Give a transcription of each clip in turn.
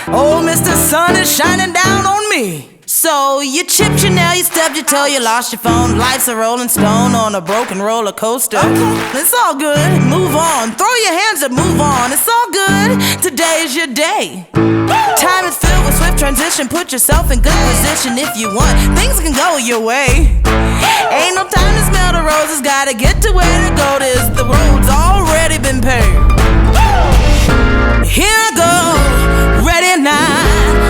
Oh, Mr. Sun is shining down on me. So you chipped your nail, you stubbed your toe, you lost your phone. Life's a rolling stone on a broken roller coaster. It's all good, move on. Throw your hands up, move on. It's all good, today's your day. Time is filled with swift transition. Put yourself in good position if you want. Things can go your way. Ain't no time to smell the roses. Gotta get to where to go. The road's already been paved. Here I go, ready now.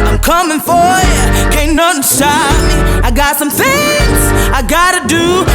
I'm coming for you. Can't nothing stop me. I got some things I gotta do.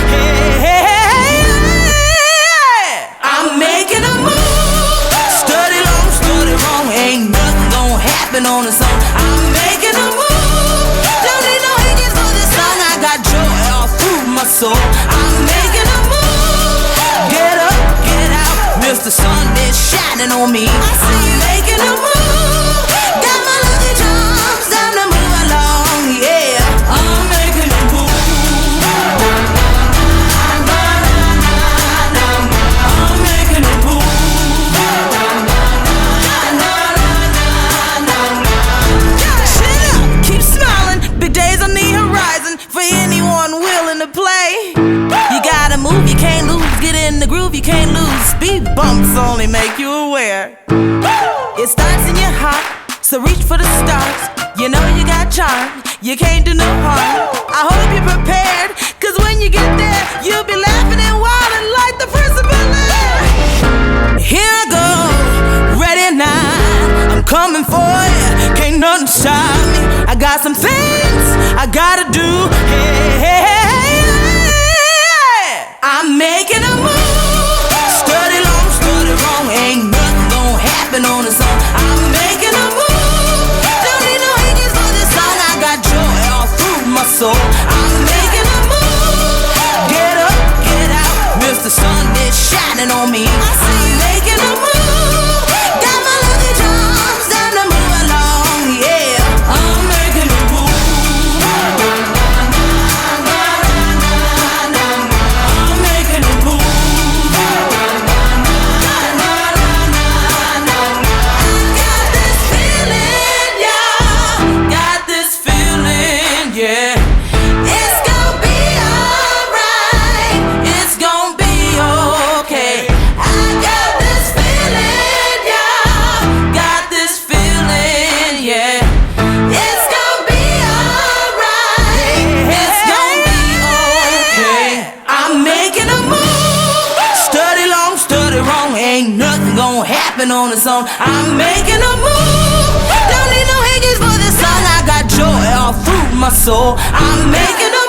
Hey, hey, hey, hey. I'm making a move. Study long, study wrong. Ain't nothing gonna happen on its own. I'm making a move. Don't need no hinges for this song. I got joy all through my soul. I'm making a move. Get up, get out. Mr. Sun is shining on me. I'm making a move. Got my lucky charms. Time to move along. Yeah, I'm making a move. I'm making a move. Chin up, keep smiling. Big days on the horizon for anyone willing to play. You gotta move, you can't lose. Get in the groove, you can't lose. Speed bumps only make you aware. It starts in your heart, so reach for the stars. You know you got charm, you can't do no harm. I hope you're prepared, cause when you get there, you'll be laughing and wilding like the Prince of Bel-Air. Here I go, ready now. I'm coming for you, can't nothing stop me. I got some things I gotta do. Hey, hey, hey, hey. I'm making a move. Study long, study wrong. Ain't nothing gonna happen on its own. I'm making a move. Don't need no hinges for this song. I got joy all through my soul. I'm making a move. Get up, get out. Mr. Sun is shining on me. I'm making a move. Got my lucky charms. Time to move along. Yeah, I'm making a move. Ain't nothing gonna happen on its own. I'm making a move. Don't need no hinges for this song. I got joy all through my soul. I'm making a